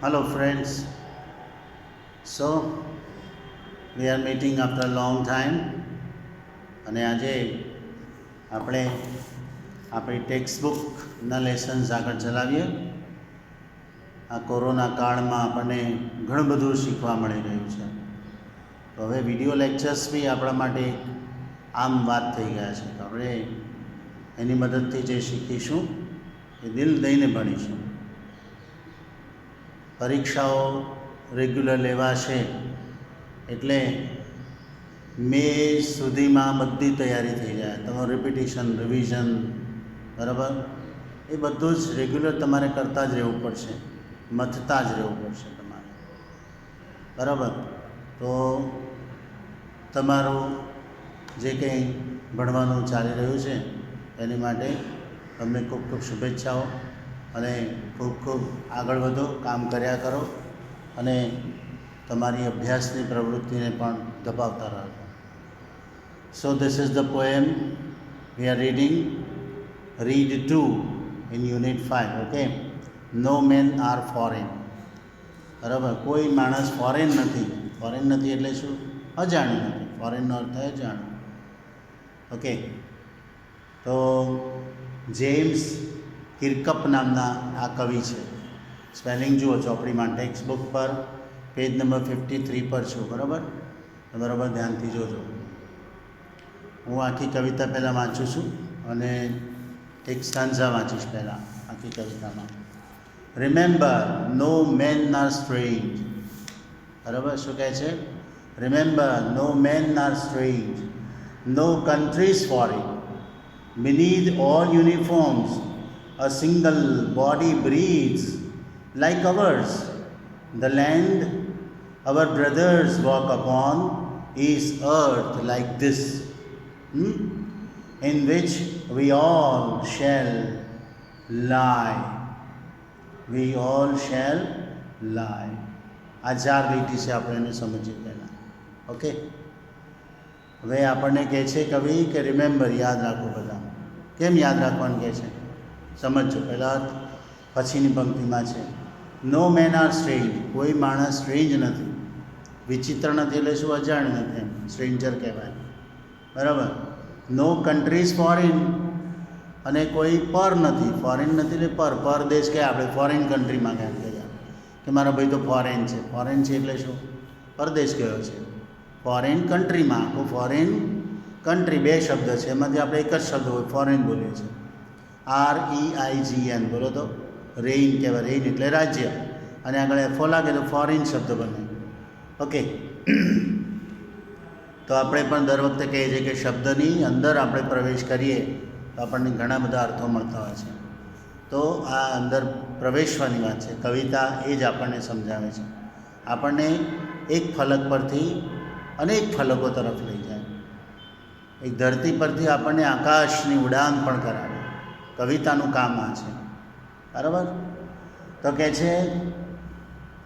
Hello, friends. So, we are meeting after a long time. અને આજે આપણે આપણી ટેક્સ્ટબુકના લેસન્સ આગળ ચલાવીએ. આ કોરોના કાળમાં આપણને ઘણું બધું શીખવા મળી રહ્યું છે. તો હવે વિડીયો લેક્ચર્સ બી આપણા માટે આમ વાત થઈ ગયા છે. તો આપણે એની મદદથી જે શીખીશું એ દિલ દઈને ભણીશું. પરીક્ષાઓ રેગ્યુલર લેવાશે એટલે મે સુધીમાં બધી તૈયારી થઈ જાય. તમારું રિપીટિશન, રિવિઝન, બરાબર, એ બધું જ રેગ્યુલર તમારે કરતા જ રહેવું પડશે, મથતા જ રહેવું પડશે તમારે, બરાબર. તો તમારું જે કંઈ ભણવાનું ચાલી રહ્યું છે એની માટે તમને ખૂબ ખૂબ શુભેચ્છાઓ અને ખૂબ ખૂબ આગળ વધો, કામ કર્યા કરો અને તમારી અભ્યાસની પ્રવૃત્તિને પણ દબાવતા રહો. સો this is the poem we are reading. Read 2 in unit 5. Okay. No men are foreign. બરાબર, કોઈ માણસ ફોરેન નથી. ફોરેન નથી એટલે શું? અજાણ્યું નથી. ફોરેનનો અર્થ થાય અજાણ્યું. ઓકે. તો જેમ્સ કિર્કપ નામના આ કવિ છે. સ્પેલિંગ જુઓ ચોપડીમાં, ટેક્સ્ટ બુક પર પેજ નંબર 53 પર છું, બરાબર. બરાબર ધ્યાનથી જોજો. હું આખી કવિતા પહેલાં વાંચું છું અને એક સ્ટાન્ઝા વાંચીશ પહેલાં આખી કવિતામાં. Remember, no main are strange. બરાબર, શું કહે છે? Remember, no main are strange, no countries foreign. Beneath all uniforms, a single body breathes like ours. The land our brothers walk upon is earth like this, in which we all shall lie. We all shall lie. આ ચાર લીટી છે, આપણે એને સમજીએ પહેલાં. Okay. હવે આપણને કહે છે કવિ કે રિમેમ્બર, યાદ રાખો બધા. કેમ યાદ રાખવાનું કહે છે? સમજો. પહેલાં પછીની પંક્તિમાં છે નો મેન આર સ્ટ્રેન્જ. કોઈ માણસ સ્ટ્રેન્જ નથી, વિચિત્ર નથી એટલે શું? અજાણ્યું નથી, એમ સ્ટ્રેન્જર કહેવાય, બરાબર. નો કન્ટ્રીઝ ફોરેન, અને કોઈ પર નથી. ફોરેન નથી એટલે પર. પરદેશ કે આપણે ફોરેન કન્ટ્રીમાં કેમ કહીએ કે મારા ભાઈ તો ફોરેન છે. ફોરેન છે એટલે શું? પરદેશ કયો છે. ફોરેન કન્ટ્રીમાં, આખું ફોરેન કન્ટ્રી બે શબ્દ છે, એમાંથી આપણે એક જ શબ્દ હોય ફોરેન બોલીએ છીએ. REIGN બોલો તો રેઇન કહેવાય. રેઇન એટલે રાજ્ય, અને આગળ એફો લાગે તો ફોરેન શબ્દ બને. ઓકે. તો આપણે પણ દર વખતે કહીએ છીએ કે શબ્દની અંદર આપણે પ્રવેશ કરીએ તો આપણને ઘણા બધા અર્થો મળતા હોય છે. તો આ અંદર પ્રવેશવાની વાત છે. કવિતા એ જ આપણને સમજાવે છે. આપણને એક ફલક પરથી અનેક ફલકો તરફ લઈ જાય. એક ધરતી પરથી આપણને આકાશની ઉડાન પણ કરાવે. કવિતાનું કામ આ છે, બરાબર. તો કહે છે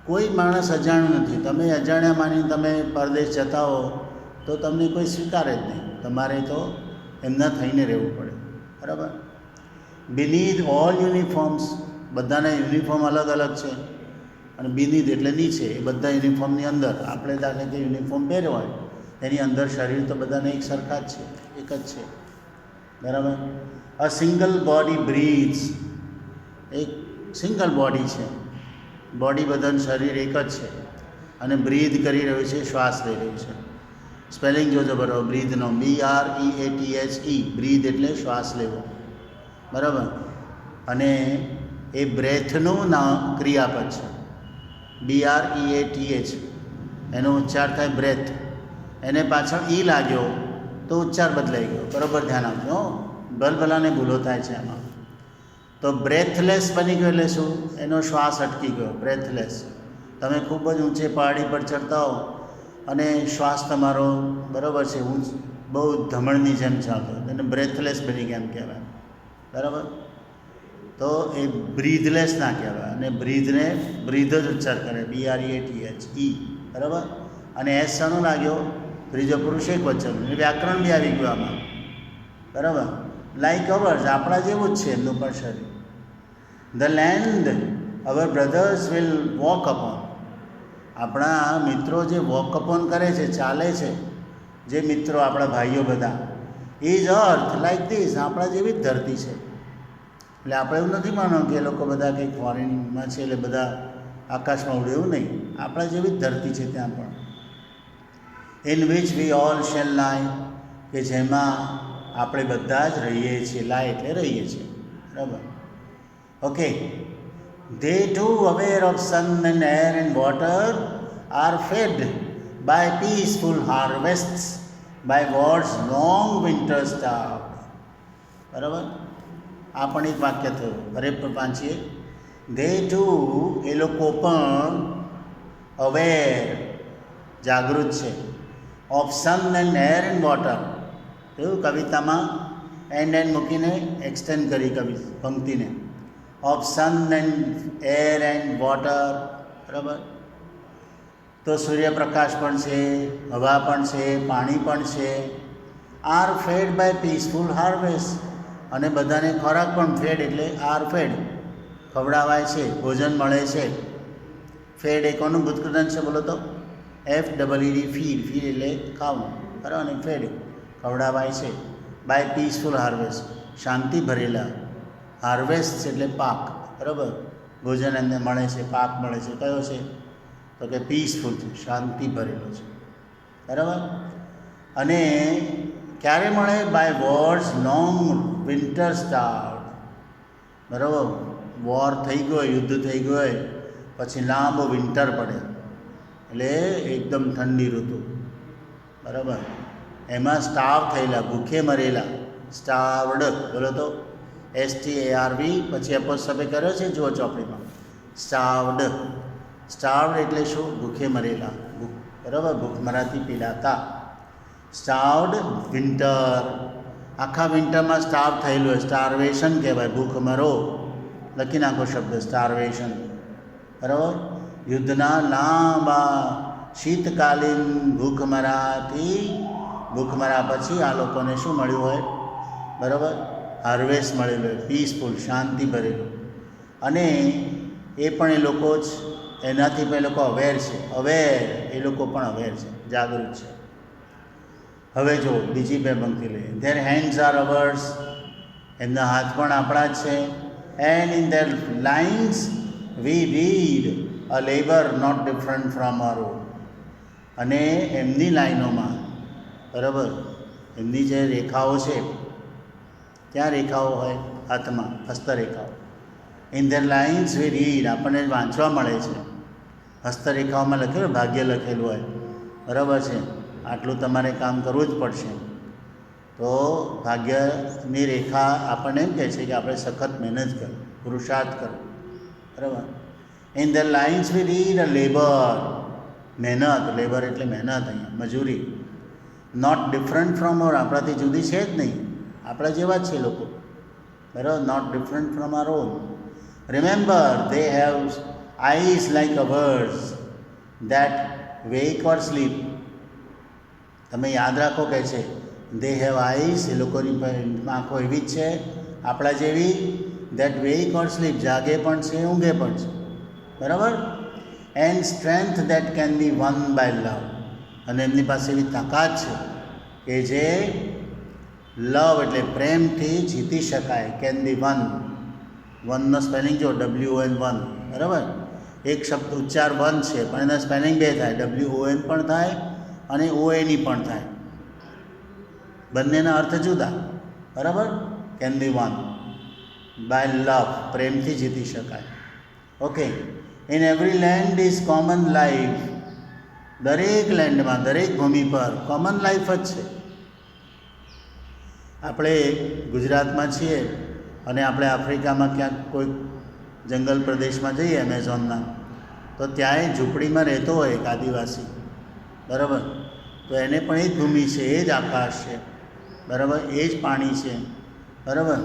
કોઈ માણસ અજાણ્યું નથી. તમે અજાણ્યા માની તમે પરદેશ જતા હો તો તમને કોઈ સ્વીકારે જ નહીં. તમારે તો એમના થઈને રહેવું પડે, બરાબર. બિનીથ ઓલ યુનિફોર્મ્સ, બધાના યુનિફોર્મ અલગ અલગ છે. અને બિનીથ એટલે નીચે, એ બધા યુનિફોર્મની અંદર. આપણે દાખલે કે યુનિફોર્મ પહેર્યો હોય એની અંદર શરીર તો બધાને એક સરખા જ છે, એક જ છે, બરાબર. અ સિંગલ બોડી બ્રીથ્સ, એક સિંગલ બોડી છે. બોડી બધાનું શરીર એક જ છે અને બ્રીથ કરી રહ્યું છે, શ્વાસ લઈ રહ્યું છે. સ્પેલિંગ જોજો બરાબર. બ્રીથનો BREATHE, બ્રીથ એટલે શ્વાસ લેવો, બરાબર. અને એ બ્રેથનું નામ ક્રિયાપદ છે. BREATH, એનો ઉચ્ચાર થાય બ્રેથ. એને પાછળ ઈ લાગ્યો તો ઉચ્ચાર બદલાઈ ગયો. બરાબર ધ્યાન આપજો. ભલભલાને ભૂલો થાય છે એમાં. તો બ્રેથલેસ બની ગયો એટલે શું? એનો શ્વાસ અટકી ગયો, બ્રેથલેસ. તમે ખૂબ જ ઊંચે પહાડી પર ચડતા હો અને શ્વાસ તમારો બરાબર છે બહુ ધમણની જેમ ચાલતો, એને બ્રેથલેસ બની ગયા એમ કહેવાય, બરાબર. તો એ બ્રીથલેસ ના કહેવાય. અને બ્રીથને બ્રીથ જ ઉચ્ચાર કરે, BREATHE, બરાબર. અને એસ શાનો લાગ્યો? ત્રીજો પુરુષ એક વચન. વ્યાકરણ બી આવી ગયું આમાં, બરાબર. લાઈક અવર્સ, આપણા જેવું જ છે એમનું પણ શરીર. The land our brothers will walk upon. આપણા મિત્રો જે વોક અપોન કરે છે, ચાલે છે, જે મિત્રો આપણા ભાઈઓ બધા, ઇઝ અર્થ લાઈક ધીસ, આપણા જેવી જ ધરતી છે. એટલે આપણે એવું નથી માનવું કે એ લોકો બધા કંઈક ફોરેનમાં છે એટલે બધા આકાશમાં ઉડે, એવું નહીં. આપણા જેવી જ ધરતી છે ત્યાં પણ. In which we all shall lie, કે જેમાં આપણે બધા જ રહીએ છીએ. લાય એટલે રહીએ છીએ, બરાબર. Okay. They too, aware of sun and air and water, are fed by peaceful harvests, by God's long winter starved. બરાબર. આ પણ એક વાક્ય થયું. અરે પાંચીએ they too, એ લોકો પણ અવેર, જાગૃત છે, of sun and air and water. એવું કવિતામાં એન્ડ મૂકીને એક્સટેન્ડ કરી પંક્તિને. Of sun and air and water, બરાબર. તો સૂર્યપ્રકાશ પણ છે, હવા પણ છે, પાણી પણ છે. Are fed by peaceful harvest, અને બધાને ખોરાક પણ ફેડ એટલે આર ફેડ, ખવડાવાય છે, ભોજન મળે છે. ફેડ એ કોનું ભૂતકૃતન છે બોલો તો? FEED, ફીડ, ફીડ એટલે ખાવું, બરાબર. અને ફેડ ખવડાવાય છે. બાય પીસફુલ હાર્વેસ્ટ, શાંતિ ભરેલા. હાર્વેસ્ટ એટલે પાક, બરાબર. ભોજન એમને મળે છે, પાક મળે છે. કયો છે? તો કે પીસફુલ છે, શાંતિ ભરેલો છે, બરાબર. અને ક્યારે મળે? By wars long winter start, બરાબર. વોર થઈ ગયો, યુદ્ધ થઈ ગયો, પછી લાંબો વિન્ટર પડે એટલે એકદમ ઠંડી ઋતુ, બરાબર. એમાં સ્ટાર્વ થયેલા, ભૂખે મરેલા, સ્ટાર્વડ બોલો તો. STARV પછી એપોસ્ટ્રોફે કર્યો છે, જુઓ ચોપડીમાં. સ્ટાર્વડ, સ્ટાર્વડ એટલે શું? ભૂખે મરેલા, બરાબર. ભૂખમરાથી પીડાતા. સ્ટાર્વડ વિન્ટર, આખા વિન્ટરમાં સ્ટાર્વ થયેલું હોય, સ્ટાર્વેશન કહેવાય. ભૂખમરો લખી નાખો શબ્દ, સ્ટાર્વેશન, બરાબર. યુદ્ધના લાંબા શીતકાલીન ભૂખમરાથી, ભૂખમરા પછી આ લોકોને શું મળ્યું હોય? બરાબર, હાર્વેસ્ટ મળેલું હોય, પીસફુલ, શાંતિ ભરેલું. અને એ પણ એ લોકો જ, એનાથી પણ એ લોકો અવેર છે. અવેર, એ લોકો પણ અવેર છે, જાગૃત છે. હવે જો બીજી બે પંક્તિ લઈએ. ધેર હેન્ડ્સ આર અવર્સ, એમના હાથ પણ આપણા જ છે. And in their lines we read a labour not different from our own. અને એમની લાઈનોમાં, બરાબર, એમની જે રેખાઓ છે, ત્યાં રેખાઓ હોય હાથમાં, હસ્તરેખાઓ. In their lines we read, આપણને વાંચવા મળે છે. હસ્તરેખાઓમાં લખેલું, ભાગ્ય લખેલું હોય, બરાબર છે. આટલું તમારે કામ કરવું જ પડશે. તો ભાગ્યની રેખા આપણને એમ કહે છે કે આપણે સખત મહેનત કરો, પુરુષાર્થ કરો, બરાબર. In the lines we read a labour, મહેનત. લેબર એટલે મહેનત, અહીંયા મજૂરી. નોટ ડિફરન્ટ ફ્રોમ અવર, આપણાથી જુદી છે જ નહીં, આપણા જેવા જ છે લોકો, બરાબર. Not different from our own. Remember they have eyes like ours that wake or sleep. તમે યાદ રાખો કે છે દે હેવ આઈઝ, એ લોકોની આંખો એવી જ છે આપણા જેવી. દેટ વેક ઓર સ્લીપ, જાગે પણ છે, ઊંઘે પણ છે, બરાબર. And strength that can be won by લવ, અને એમની પાસે એવી તાકાત છે કે જે લવ એટલે પ્રેમથી જીતી શકાય. કેન બી વન, વનનો સ્પેલિંગ જો WON, વન, બરાબર. એક શબ્દ ઉચ્ચાર વન છે પણ એના સ્પેલિંગ બે થાય, WON પણ થાય અને ONE પણ થાય, બંનેના અર્થ જુદા, બરાબર. કેન બી વન બાય લવ, પ્રેમથી જીતી શકાય. Okay. In every land is common life, દરેક લેન્ડમાં, દરેક ભૂમિ પર કોમન લાઈફ જ છે. આપણે ગુજરાતમાં છીએ અને આપણે આફ્રિકામાં ક્યાંક કોઈ જંગલ પ્રદેશમાં જઈએ, એમેઝોનના, તો ત્યાંય ઝૂંપડીમાં રહેતો હોય એક આદિવાસી, બરાબર. તો એને પણ એ જ ભૂમિ છે, એ જ આકાશ છે, બરાબર, એ જ પાણી છે, બરાબર.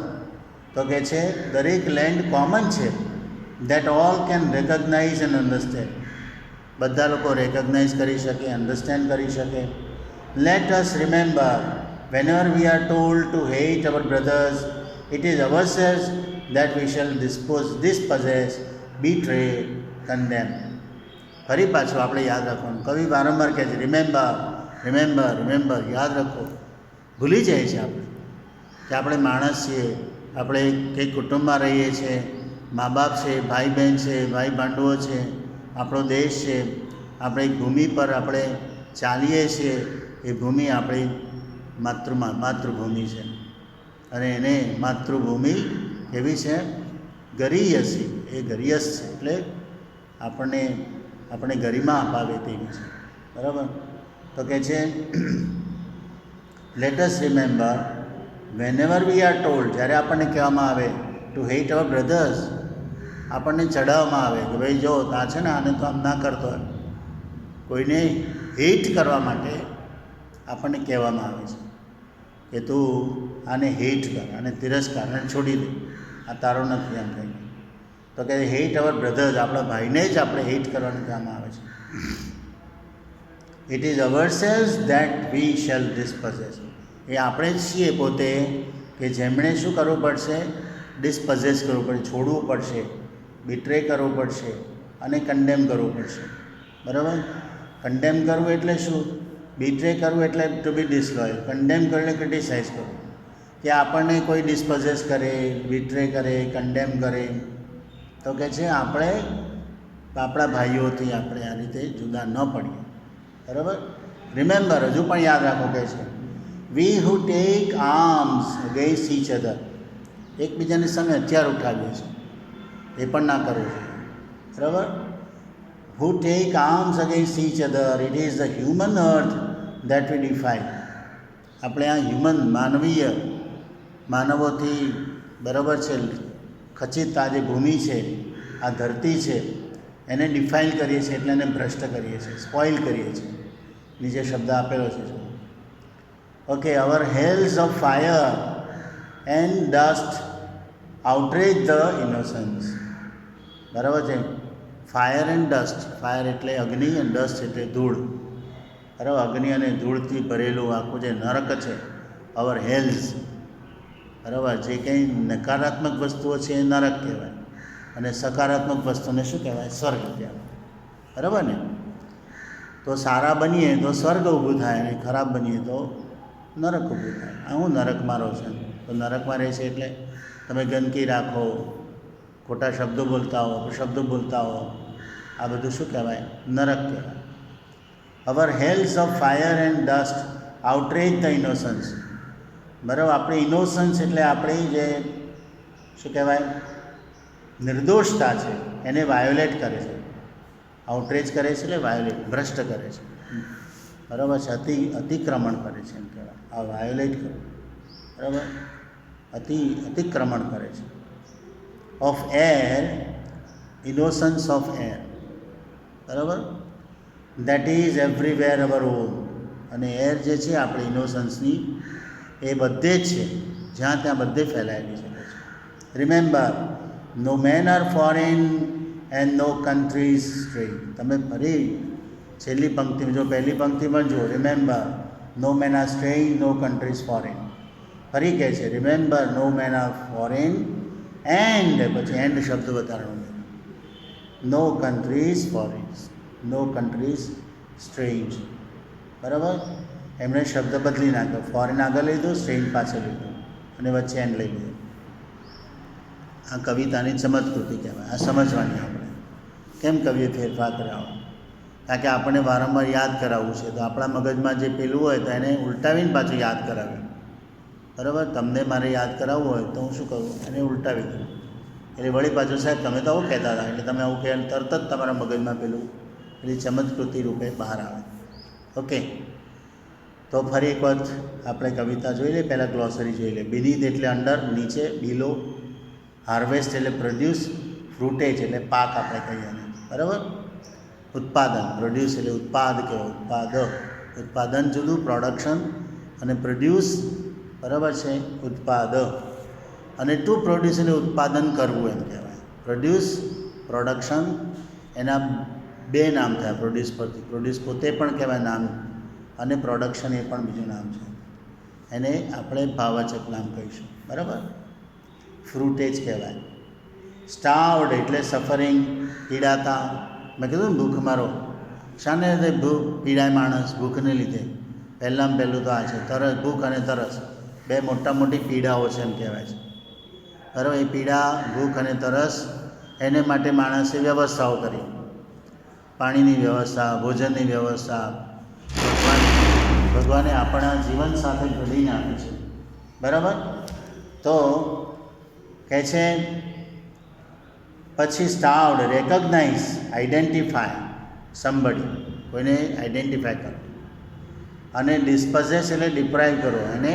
તો કે છે દરેક લેન્ડ કોમન છે. That all can recognise and understand, બધા લોકો રેકગ્નાઇઝ કરી શકે, અન્ડરસ્ટેન્ડ કરી શકે. Let us remember whenever we are told to hate our brothers, it is ourselves that we shall dispossess બીટ્રે, condemn. ફરી પાછું આપણે યાદ રાખવાનું. કવિ વારંવાર કહે છે રિમેમ્બર, રિમેમ્બર, રિમેમ્બર. યાદ રાખો. ભૂલી જાય છે આપણે કે આપણે માણસ છીએ, આપણે કંઈક કુટુંબમાં રહીએ છીએ, મા બાપ છે, ભાઈ બહેન છે, ભાઈ ભાંડુઓ છે, આપણો દેશ છે, આપણે એક ભૂમિ પર આપણે ચાલીએ છીએ. એ ભૂમિ આપણી માતૃભૂમિ છે અને એને માતૃભૂમિ કેવી છે? ગરીયસી. એ ગરીયસ છે એટલે આપણે ગરિમા અપાવે તેવી છે. બરાબર? તો કહે છે late us remember વેનએવર we are told, જ્યારે આપણને કહેવામાં આવે ટુ હેટ અવર બ્રધર્સ, આપણને ચડાવવામાં આવે કે ભાઈ જો આ છે ને આને તો આમ ના કરતો હોય, કોઈને હેટ કરવા માટે આપણને કહેવામાં આવે છે કે તું આને હેટ કર, આને તિરસ્કાર, આને છોડી દે, આ તારો નથી એમ કહીને. તો કે હેટ અવર બ્રધર્સ, આપણા ભાઈને જ આપણે હેટ કરવાનું કહેવામાં આવે છે. It is ourselves that we shall dispossess. એ આપણે જ છીએ પોતે કે જેમણે શું કરવું પડશે? ડિસ્પોઝેસ કરવું પડશે, છોડવું પડશે, બિટ્રે કરવું પડશે અને કન્ડેમ કરવું પડશે. બરાબર? કન્ડેમ કરવું એટલે શું? બિટ્રે કરવું એટલે ટુ બી ડિસલોયલ, કન્ડેમ કરવું એટલે ક્રિટિસાઇઝ કરવું. કે આપણને કોઈ ડિસ્પોઝેસ કરે, બિટ્રે કરે, કન્ડેમ કરે, તો કે છે આપણે આપણા ભાઈઓથી આપણે આ રીતે જુદા ન પડીએ. બરાબર? રિમેમ્બર, હજુ પણ યાદ રાખો કે છે we who take arms against each other, એકબીજાની સામે હથિયાર ઉઠાવીએ છીએ, એ પણ ના કરવું જોઈએ. બરાબર? who take arms against each other, it is the human earth that we define. આપણે આ હ્યુમન માનવીય માનવોથી બરાબર છે ખચિત આ જે ભૂમિ છે, આ ધરતી છે, એને ડિફાઇન કરીએ છીએ એટલે એને ભ્રષ્ટ કરીએ છીએ, સ્પોઇલ કરીએ છીએ. નીચે શબ્દ આપેલો છે. Okay, our hells of fire and dust outrage the innocence. બરાબર છે? ફાયર એન્ડ ડસ્ટ, ફાયર એટલે અગ્નિ અને ડસ્ટ એટલે ધૂળ. બરાબર? અગ્નિ અને ધૂળથી ભરેલું આખું જે નરક છે, અવર હેલ્સ. બરાબર? જે કંઈ નકારાત્મક વસ્તુઓ છે એ નરક કહેવાય અને સકારાત્મક વસ્તુને શું કહેવાય? સ્વર્ગ કહેવાય. બરાબર ને? તો સારા બનીએ તો સ્વર્ગ ઊભું થાય અને ખરાબ બનીએ તો નરક ઊભું થાય. આ હું નરકમાં રહું છું, તો નરકમાં રહે છે એટલે તમે ગંદકી રાખો, ખોટા શબ્દો બોલતા હો, શબ્દો બોલતા હો, આ બધું શું કહેવાય? નરક કહેવાય. Our hells of fire and dust outrage the innocence. બરાબર? આપણે ઇનોસન્સ એટલે આપણી જે શું કહેવાય નિર્દોષતા છે એને વાયોલેટ કરે છે. આઉટરેજ કરે છે એટલે વાયોલેટ, ભ્રષ્ટ કરે છે. બરાબર છે? અતિક્રમણ કરે છે એમ કહેવાય. આ વાયોલેટ કરે. બરાબર? અતિક્રમણ કરે છે. Of air, innocence of air. બરાબર? That is everywhere our own. અને એર જે છે આપણે ઇનોસન્સની એ બધે જ છે, જ્યાં ત્યાં બધે ફેલાયેલી છે. Remember, no main are foreign and no countries strange. તમે ફરી છેલ્લી પંક્તિમાં જો પહેલી પંક્તિમાં જુઓ, remember no main are strange, no countries foreign. ફરી કહે છે remember no main are foreign and, પછી એન્ડ શબ્દ વધારવાનો, no countries foreign, no countries strange. બરાબર? એમણે શબ્દ બદલી નાખ્યો, ફોરેન આગળ લીધું, સ્ટ્રેન્જ પાછળ લીધું અને વચ્ચે એન્ડ લઈ લીધું. આ કવિતાની ચમત્કૃતિ કહેવાય. આ સમજવાની આપણે કેમ કવિએ ફેરફાર કર્યા. કારણ કે આપણને વારંવાર યાદ કરાવવું છે, તો આપણા મગજમાં જે પેલું હોય તો એને ઉલટાવીને પાછું યાદ કરાવ્યું. બરાબર? તમને મારે યાદ કરાવવું હોય તો હું શું કરું? એને ઉલટાવી દઉં. એટલે વળી પાછું સાહેબ તમે તો આવું કહેતા હતા, એટલે તમે આવું કહે તરત જ તમારા મગજમાં પેલું પેલી ચમત્કૃતિ રૂપે બહાર આવે. ઓકે, તો ફરી એક વખત આપણે કવિતા જોઈ લઈએ. પહેલાં ગ્લોસરી જોઈ લઈએ. બીનીથ એટલે અંડર, નીચે, બિલો. હાર્વેસ્ટ એટલે પ્રોડ્યુસ, ફ્રૂટેજ એટલે પાક આપણે કહીએ એને. બરાબર? ઉત્પાદન, પ્રોડ્યુસ એટલે ઉત્પાદ કહેવાય, ઉત્પાદન જુદું, પ્રોડક્શન અને પ્રોડ્યુસ. બરાબર છે? ઉત્પાદ. અને ટુ પ્રોડ્યુસ એટલે ઉત્પાદન કરવું એમ કહેવાય. પ્રોડ્યુસ, પ્રોડક્શન, એના બે નામ થયા પ્રોડ્યુસ પરથી. પ્રોડ્યુસ પોતે પણ કહેવાય નામ, અને પ્રોડક્શન એ પણ બીજું નામ છે. એને આપણે ભાવવાચક નામ કહીશું. બરાબર? ફ્રૂટેજ કહેવાય. સ્ટાર્વડ એટલે સફરિંગ, પીડાતા. મેં કીધું ને ભૂખ મારો, શાને લીધે ભૂખ પીડાય માણસ? ભૂખને લીધે. પહેલાં પહેલું તો આ છે તરસ. ભૂખ અને તરસ બે મોટી પીડાઓ છે એમ કહેવાય છે. બરાબર? એ પીડા, ભૂખ અને તરસ, એને માટે માણસે વ્યવસ્થાઓ કરી. પાણીની વ્યવસ્થા, ભોજનની વ્યવસ્થા ભગવાને આપણા જીવન સાથે ઘડીને આપી છે. બરાબર? તો કહે છે પછી સ્ટાર્વડ, રેકગ્નાઇઝ, આઈડેન્ટિફાય સમબડી, કોઈને આઈડેન્ટિફાય કરો. અને ડિસ્પોઝેસ એટલે ડિપ્રાઇવ કરો, એને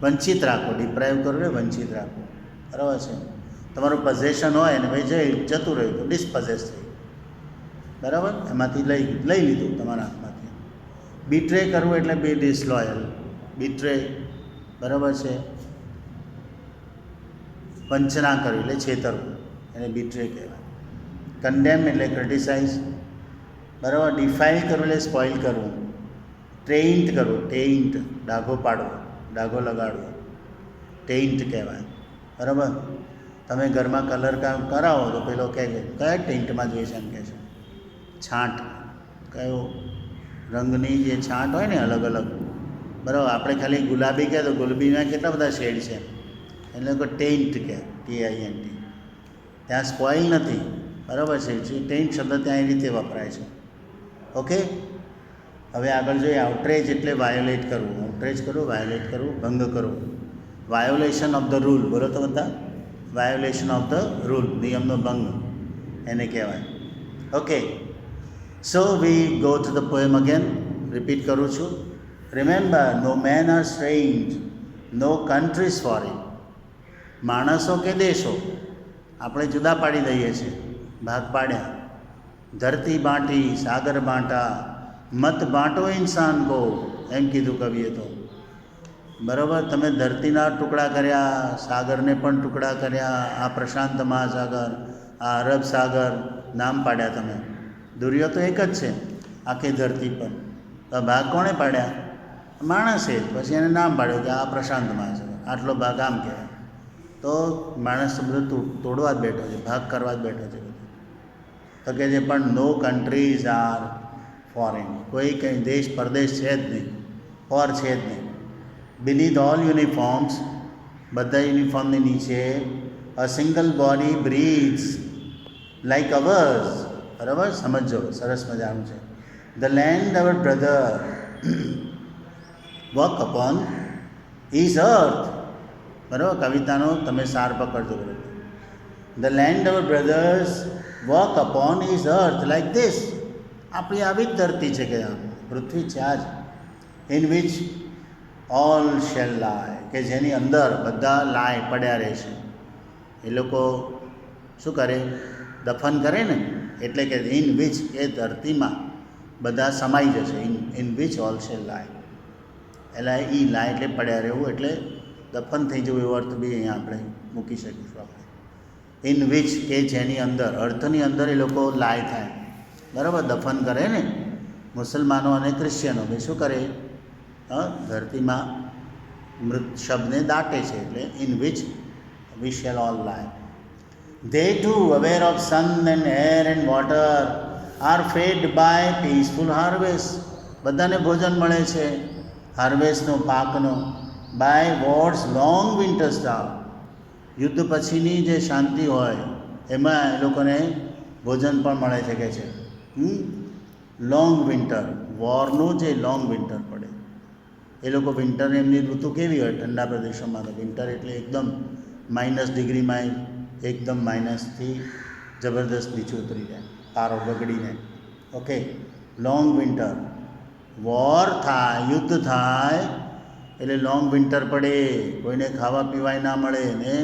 વંચિત રાખો. ડિપ્રાઇવ કરો એટલે વંચિત રાખો. બરાબર છે? તમારું પોઝેશન હોય ને ભાઈ જતું રહ્યું તો ડિસ્પોઝેસ થઈ. બરાબર? એમાંથી લઈ લીધું તમારા હાથમાંથી. બિટ્રે કરવું એટલે બી ડિસલોયલ. બિટ્રે, બરાબર છે? વંચના કરવી એટલે છેતરવું, એને બિટ્રે કહેવાય. કન્ડેમ એટલે ક્રિટિસાઇઝ. બરાબર? ડિફાઇલ કરવું એટલે સ્પોઇલ કરવું. ટેઇન્ટ કરવું, ટેઇન્ટ ડાઘો પાડવો, ડાઘો લગાડવો, ટેઇન્ટ કહેવાય. બરાબર? તમે ઘરમાં કલર કામ કરાવો તો પેલો કહે છે કયા ટેઇન્ટમાં જોઈએ છે એમ કહે છે. છાંટ, કયો રંગની જે છાંટ હોય ને અલગ અલગ. બરાબર? આપણે ખાલી ગુલાબી કહે તો ગુલાબીમાં કેટલા બધા શેડ છે, એટલે લોકો ટેઇન્ટ કહે, TINT. ત્યાં સ્પોઇલ નથી. બરાબર છે? ટેઇન્ટ શબ્દ ત્યાં એ રીતે વપરાય છે. ઓકે? હવે આગળ જોઈએ. આઉટરેજ એટલે વાયોલેટ કરવું. આઉટરેજ કરવું, વાયોલેટ કરવું, ભંગ કરવું. Violation of the rule. બોલો તો બધા. વાયોલેશન ઓફ ધ રૂલ, નિયમનો ભંગ એને કહેવાય. Okay, so we go to the poem again. Repeat કરું છું. Remember, no main are strange, no countries foreign. માણસો કે દેશો આપણે જુદા પાડી દઈએ છીએ, ભાગ પાડ્યા. ધરતી બાંટી, સાગર બાંટા, મત બાંટો ઇન્સાન કો, એમ કીધું કવિએ તો. બરાબર? તમે ધરતીના ટુકડા કર્યા, સાગરને પણ ટુકડા કર્યા, આ પ્રશાંત મહાસાગર, આ અરબ સાગર, નામ પાડ્યા તમે. દુર્યો તો એક જ છે આખી ધરતી પર. તો ભાગ કોણે પાડ્યા? માણસે. પછી એને નામ પાડ્યું કે આ પ્રશાંત મહાસાગર, આટલો ભાગ આમ કહેવાય. તો માણસ તો બધું તોડવા જ બેઠો છે, ભાગ કરવા જ બેઠો છે. તો કે છે પણ નો કન્ટ્રીઝ આર ફોરેન. કોઈ કંઈ દેશ પરદેશ છે જ નહીં, ફોર છે જ નહીં. beneath all uniforms, બધા યુનિફોર્મની નીચે, a single body breathes like ours. બરાબર? સમજો, સરસ મજાનું છે. The land our brother walk upon is earth. બરાબર? કવિતાનો તમે સાર પકડજો. The land our brothers walk upon is earth like this. આપણી આવી જ ધરતી છે કે પૃથ્વી છે આજ. in which all shall lie, કે જેની અંદર બધા લાય પડ્યા રહેશે. એ લોકો શું કરે? દફન કરે ને. એટલે કે ઇન વિચ, એ ધરતીમાં બધા સમાઈ જશે. ઇન વિચ ઓલ શેલ લાય, એટલે ઈ લાય એટલે પડ્યા રહેવું, એટલે દફન થઈ જવું, એવો અર્થ બી અહીંયા આપણે મૂકી શકીશું આપણે. ઇન વિચ, કે જેની અંદર, અર્થની અંદર એ લોકો લાય થાય. બરાબર? દફન કરે ને. મુસલમાનો અને ક્રિશ્ચિયનો બે શું કરે? ધરતીમાં મૃત શબ્દને દાટે છે. એટલે in which we shall all લાય. They too, aware of sun and air and water, are fed by peaceful harvest. બધાને ભોજન મળે છે હાર્વેસ્ટનો, પાકનો. by war's long winter starve. યુદ્ધ પછીની જે શાંતિ હોય એમાં એ લોકોને ભોજન પણ મળે છે કે છે. લોંગ વિન્ટર, વોરનું જે લોંગ વિન્ટર પડે. એ લોકો વિન્ટર, એમની ઋતુ કેવી હોય ઠંડા પ્રદેશોમાં? તો વિન્ટર એટલે એકદમ -ડિગ્રીમાં, એકદમ માઇનસથી જબરદસ્ત નીચે ઉતરી જાય, તારો બગડીને. Okay, long winter. વોર થાય, યુદ્ધ થાય એટલે લોંગ વિન્ટર પડે. કોઈને ખાવા પીવાય ના મળે ને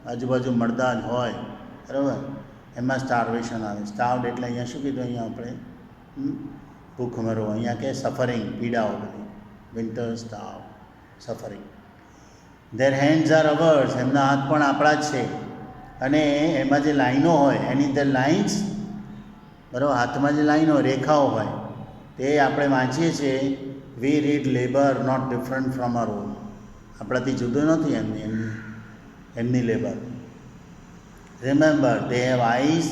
આજુબાજુ મળદા જ હોય. બરાબર? એમાં સ્ટાર્વેશન આવે. સ્ટાર્વડ એટલે અહીંયા શું કીધું? અહીંયા આપણે ભૂખમરો. અહીંયા કે સફરિંગ, પીડાઓ બધી. Winter, starve, suffering. Their hands are ours, એમના હાથ પણ આપણા જ છે. અને એમાં જે લાઈનો હોય, એની ધ લાઇન્સ, બરાબર? હાથમાં જે લાઈનો, રેખાઓ હોય, તે આપણે વાંચીએ છીએ. We read labour not different from our own. આપણાથી જુદું નથી એમની labour. Remember they have eyes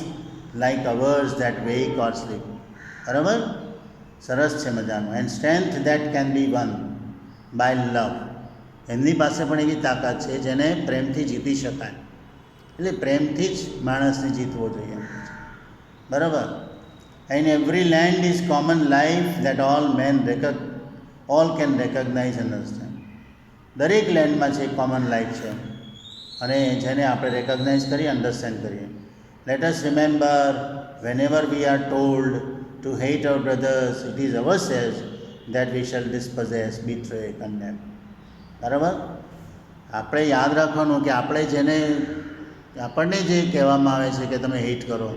like ours that wake or sleep. બરાબર, સરસ છે, મજાનું. And strength that can be won by love. એમની પાસે પણ એવી તાકાત છે જેને પ્રેમથી જીતી શકાય. એટલે પ્રેમથી જ માણસને જીતવો જોઈએ. બરાબર. And every land is common life that all can recognise and understand. દરેક લેન્ડમાં છે કોમન લાઈફ છે અને જેને આપણે રેકગ્નાઇઝ કરીએ, અન્ડરસ્ટેન્ડ કરીએ. Late us remember whenever we are told to hate our brothers, it is ourselves that we shall dispossess, betray, condemn. બરાબર. આપણે યાદ રાખવાનું કે આપણને જે કહેવામાં આવે છે કે તમે હેટ કરો,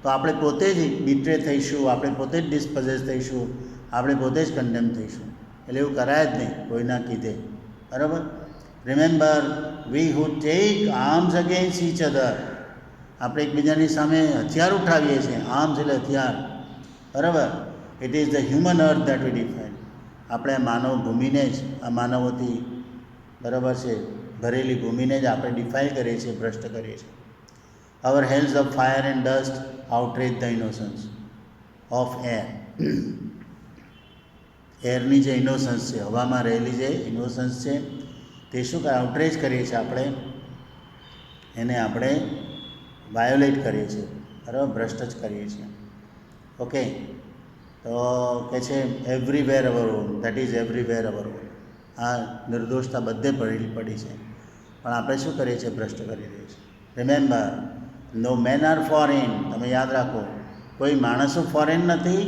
તો આપણે પોતે જ બિટ્રે થઈશું, આપણે પોતે જ ડિસ્પોઝેસ થઈશું, આપણે પોતે જ કન્ડેમ થઈશું. એટલે એવું કરાય જ નહીં કોઈના કીધે. બરાબર. Remember we who take arms against each other. આપણે એકબીજાની સામે હથિયાર ઉઠાવીએ છીએ. આર્મ્સ એટલે હથિયાર. બરાબર. It is the human earth that we define. આપણે માનવ ભૂમિને જ, આ માનવોથી બરાબર છે ભરેલી ભૂમિને જ આપણે ડિફાઇન કરીએ છીએ, ભ્રષ્ટ કરીએ છીએ. Our hells of fire and dust outrage the innocence of air. એરની જે ઇનોસન્સ છે, હવામાં રહેલી જે ઇનોસન્સ છે, તે શું કરે? આઉટરેજ કરીએ છીએ આપણે, એને આપણે વાયોલેટ કરીએ છીએ. બરાબર, ભ્રષ્ટ જ કરીએ છીએ. ઓકે. તો કે છે everywhere our on, that is everywhere our on. આ નિર્દોષતા બધે પડી છે, પણ આપણે શું કરીએ છીએ? ભ્રષ્ટ કરી દઈએ છીએ. Remember no main are foreign. તમે યાદ રાખો, કોઈ માણસો ફોરેન નથી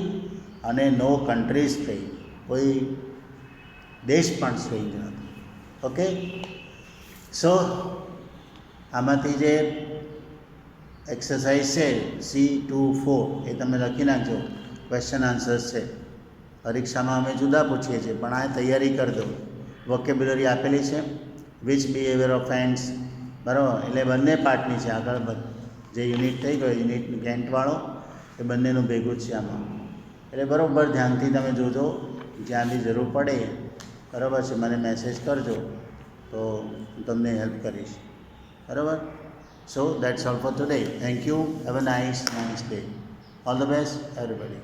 અને નો કન્ટ્રીઝ થઈ, કોઈ દેશ પણ સ્ટ્રેન્જ નથી. ઓકે. સો આમાંથી જે એક્સરસાઇઝ છે C24 એ તમે લખી નાખજો. ક્વેશ્ચન આન્સર્સ છે. પરીક્ષામાં અમે જુદા પૂછીએ છીએ, પણ આ તૈયારી કરી દો. વોકેબ્યુલરી આપેલી છે, વિચ બિહેવિયર ઓફ એન્ડ્સ. બરાબર. એટલે બંને પાર્ટની છે. આગળ જે યુનિટ થઈ ગયો, યુનિટ ગેન્ટવાળો, એ બંનેનું ભેગું જ છે આમાં. એટલે બરાબર ધ્યાનથી તમે જોજો. જ્યાં બી જરૂર પડે, બરાબર છે, મને મેસેજ કરજો, તો હું તમને હેલ્પ કરીશ. બરાબર. So that's all for today. Thank you. Have a nice day. All the best, everybody.